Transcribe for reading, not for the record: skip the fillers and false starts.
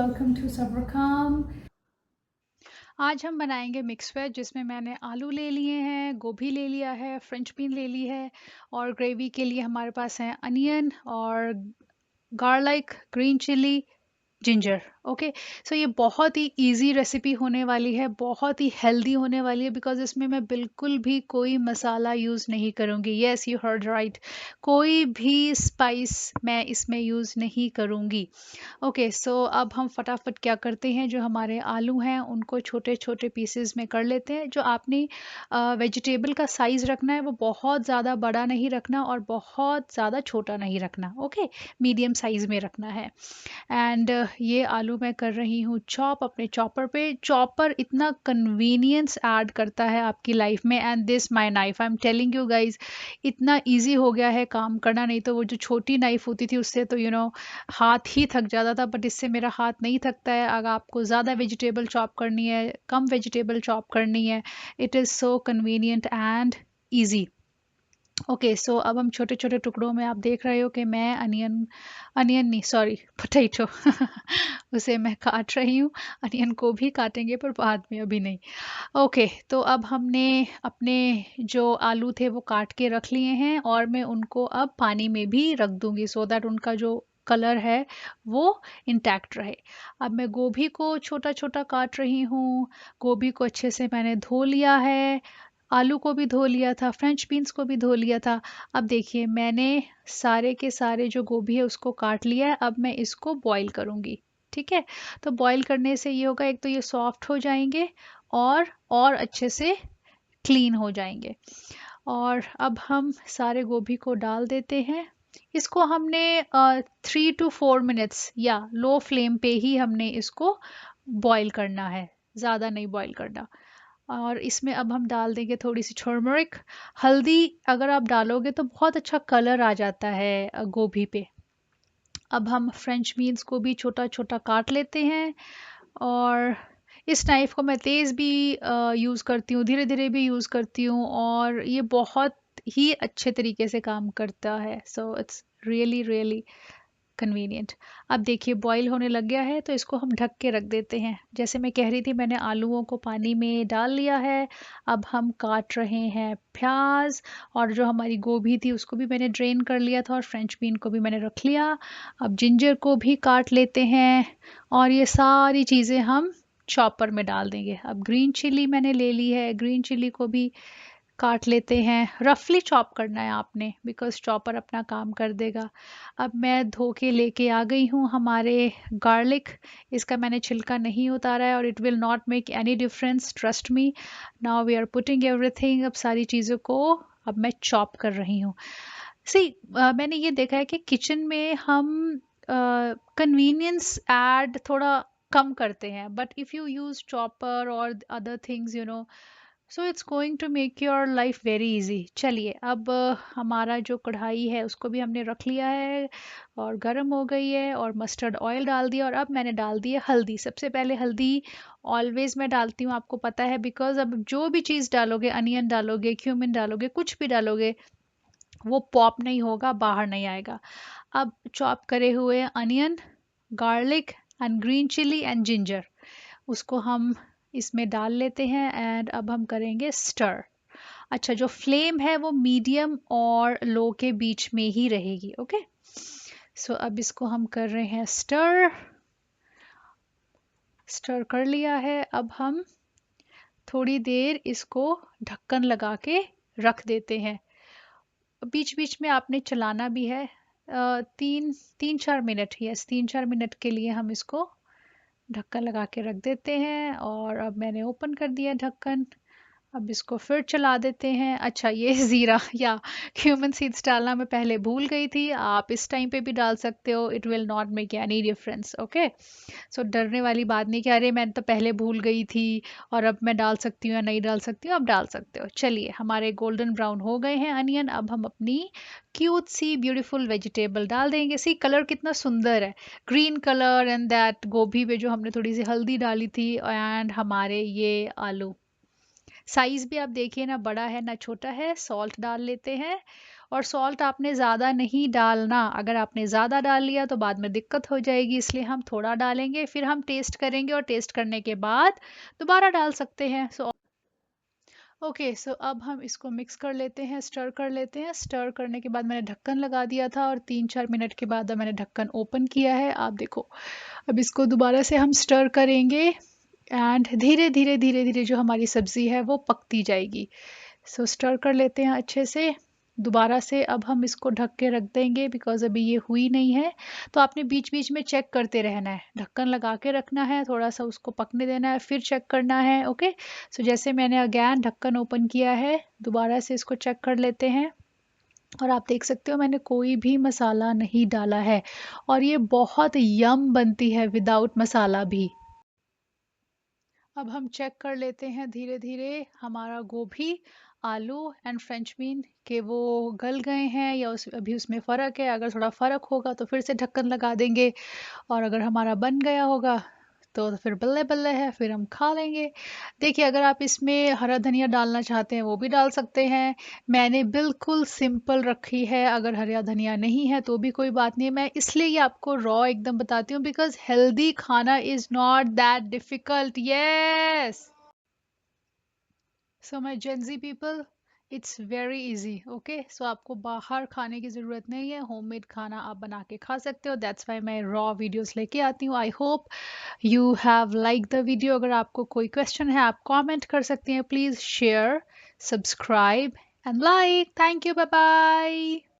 welcome to Sabrkam. आज हम बनाएंगे मिक्स वेज जिसमें मैंने आलू ले लिए हैं, गोभी ले लिया है, फ्रेंच बीन ले ली है और ग्रेवी के लिए हमारे पास है अनियन और garlic, green chilli, ginger. Okay, so ये बहुत ही इजी रेसिपी होने वाली है, बहुत ही हेल्दी होने वाली है बिकॉज इसमें मैं बिल्कुल भी कोई मसाला यूज़ नहीं करूँगी। यस, यू हर्ड राइट, कोई भी स्पाइस मैं इसमें यूज़ नहीं करूँगी। ओके, सो अब हम फटाफट क्या करते हैं, जो हमारे आलू हैं उनको छोटे छोटे पीसेस में कर लेते हैं। जो आपने वेजिटेबल का साइज़ रखना है वो बहुत ज़्यादा बड़ा नहीं रखना और बहुत ज़्यादा छोटा नहीं रखना। ओके, मीडियम साइज़ में रखना है। एंड ये आलू मैं कर रही हूँ चॉप अपने चॉपर पे। चॉपर इतना कन्वीनियंस ऐड करता है आपकी लाइफ में। And this my knife, I am telling you guys, इतना इजी हो गया है काम करना। नहीं तो वो जो छोटी नाइफ होती थी उससे तो हाथ ही थक जाता था, बट इससे मेरा हाथ नहीं थकता है। अगर आपको ज़्यादा वेजिटेबल चॉप करनी है, कम वेजिटेबल चॉप करनी है, it is so convenient and easy. Okay, so अब हम छोटे छोटे टुकड़ों में, आप देख रहे हो कि मैं अनियन, अनियन नहीं सॉरी पोटैटो उसे मैं काट रही हूँ। अनियन को भी काटेंगे पर बाद में, अभी नहीं। ओके, तो अब हमने अपने जो आलू थे वो काट के रख लिए हैं और मैं उनको अब पानी में भी रख दूंगी सो दैट उनका जो कलर है वो इंटैक्ट रहे। अब मैं गोभी को छोटा छोटा काट रही हूँ। गोभी को अच्छे से मैंने धो लिया है, आलू को भी धो लिया था, फ्रेंच बीन्स को भी धो लिया था। अब देखिए मैंने सारे के सारे जो गोभी है उसको काट लिया है। अब मैं इसको बॉईल करूँगी। ठीक है, तो बॉईल करने से ये होगा, एक तो ये सॉफ्ट हो जाएंगे और अच्छे से क्लीन हो जाएंगे। और अब हम सारे गोभी को डाल देते हैं। इसको हमने 3 to 4 मिनट्स या लो फ्लेम पे ही हमने इसको बॉईल करना है, ज़्यादा नहीं बॉईल करना। और इसमें अब हम डाल देंगे थोड़ी सी टर्मरिक। हल्दी अगर आप डालोगे तो बहुत अच्छा कलर आ जाता है गोभी पे। अब हम फ्रेंच बीन्स को भी छोटा छोटा काट लेते हैं। और इस नाइफ़ को मैं तेज़ भी यूज़ करती हूँ, धीरे धीरे भी यूज़ करती हूँ और ये बहुत ही अच्छे तरीके से काम करता है। So it's really really convenient. अब देखिए बॉईल होने लग गया है तो इसको हम ढक के रख देते हैं। जैसे मैं कह रही थी, मैंने आलूओं को पानी में डाल लिया है। अब हम काट रहे हैं प्याज, और जो हमारी गोभी थी उसको भी मैंने ड्रेन कर लिया था और फ्रेंच बीन को भी मैंने रख लिया। अब जिंजर को भी काट लेते हैं और ये सारी चीज़ें हम चॉपर में डाल देंगे। अब ग्रीन चिली मैंने ले ली है, ग्रीन चिली को भी काट लेते हैं। रफली चॉप करना है आपने बिकॉज चॉपर अपना काम कर देगा। अब मैं धो के लेके आ गई हूँ हमारे गार्लिक। इसका मैंने छिलका नहीं उतारा है और it will not make any difference, trust me. Now we are putting everything. अब सारी चीज़ों को अब मैं चॉप कर रही हूँ। सी, मैंने ये देखा है कि किचन में हम कन्वीनियंस ऐड थोड़ा कम करते हैं, but if you use chopper और other things so it's going to make your life very easy. चलिए अब हमारा जो कढ़ाई है उसको भी हमने रख लिया है और गर्म हो गई है, और मस्टर्ड ऑयल डाल दिया और अब मैंने डाल दी है हल्दी। सबसे पहले हल्दी ऑलवेज मैं डालती हूँ, आपको पता है, बिकॉज अब जो भी चीज़ डालोगे, अनियन डालोगे, क्यूमिन डालोगे, कुछ भी डालोगे, वो पॉप नहीं होगा, बाहर नहीं आएगा। अब चॉप करे हुए onion, garlic and green chilli and ginger, उसको हम इसमें डाल लेते हैं एंड अब हम करेंगे स्टर। अच्छा, जो फ्लेम है वो मीडियम और लो के बीच में ही रहेगी। ओके, सो अब इसको हम कर रहे हैं स्टर। स्टर कर लिया है। अब हम थोड़ी देर इसको ढक्कन लगा के रख देते हैं। बीच बीच में आपने चलाना भी है। 3-4 मिनट, यस 3-4 मिनट के लिए हम इसको ढक्कन लगा के रख देते हैं। और अब मैंने ओपन कर दिया ढक्कन। अब इसको फिर चला देते हैं। अच्छा, ये ज़ीरा या क्यूमन सीड्स डालना मैं पहले भूल गई थी, आप इस टाइम पे भी डाल सकते हो, it will not make any difference. Okay, so डरने वाली बात नहीं कि अरे मैं तो पहले भूल गई थी और अब मैं डाल सकती हूँ या नहीं डाल सकती हूँ। अब डाल सकते हो। चलिए, हमारे गोल्डन ब्राउन हो गए हैं अनियन। अब हम अपनी क्यूट सी ब्यूटीफुल वेजिटेबल डाल देंगे। सी, कलर कितना सुंदर है, ग्रीन कलर, एंड दैट गोभी पे जो हमने थोड़ी सी हल्दी डाली थी, एंड हमारे ये आलू। साइज़ भी आप देखिए ना बड़ा है ना छोटा है। सॉल्ट डाल लेते हैं और सॉल्ट आपने ज़्यादा नहीं डालना, अगर आपने ज़्यादा डाल लिया तो बाद में दिक्कत हो जाएगी, इसलिए हम थोड़ा डालेंगे, फिर हम टेस्ट करेंगे और टेस्ट करने के बाद दोबारा डाल सकते हैं। ओके सो अब हम इसको मिक्स कर लेते हैं, स्टर कर लेते हैं। स्टर करने के बाद मैंने ढक्कन लगा दिया था और 3-4 मिनट के बाद अब मैंने ढक्कन ओपन किया है। आप देखो अब इसको दोबारा से हम स्टर करेंगे एंड धीरे धीरे धीरे धीरे जो हमारी सब्ज़ी है वो पकती जाएगी। सो स्टर कर लेते हैं अच्छे से दोबारा से। अब हम इसको ढक के रख देंगे बिकॉज़ अभी ये हुई नहीं है, तो आपने बीच बीच में चेक करते रहना है, ढक्कन लगा के रखना है, थोड़ा सा उसको पकने देना है, फिर चेक करना है। ओके सो जैसे मैंने अगेन ढक्कन ओपन किया है, दोबारा से इसको चेक कर लेते हैं और आप देख सकते हो मैंने कोई भी मसाला नहीं डाला है और ये बहुत यम बनती है विदाउट मसाला भी। अब हम चेक कर लेते हैं धीरे धीरे हमारा गोभी, आलू एंड फ्रेंच बीन के वो गल गए हैं या अभी उसमें फ़र्क है। अगर थोड़ा फ़र्क होगा तो फिर से ढक्कन लगा देंगे और अगर हमारा बन गया होगा तो फिर बल्ले बल्ले है, फिर हम खा लेंगे। देखिए अगर आप इसमें हरा धनिया डालना चाहते हैं वो भी डाल सकते हैं। मैंने बिल्कुल सिंपल रखी है, अगर हरा धनिया नहीं है तो भी कोई बात नहीं है। मैं इसलिए ये आपको रॉ एकदम बताती हूँ बिकॉज हेल्दी खाना is not that difficult. Yes so my Gen Z people, it's very easy. Okay so आपको बाहर खाने की ज़रूरत नहीं है, होममेड खाना आप बना के खा सकते हो। दैट्स वाई मैं रॉ वीडियोस लेके आती हूँ। I hope you have like the video. अगर आपको कोई क्वेश्चन है आप कमेंट कर सकते हैं। Please share, subscribe and like. Thank you, bye bye.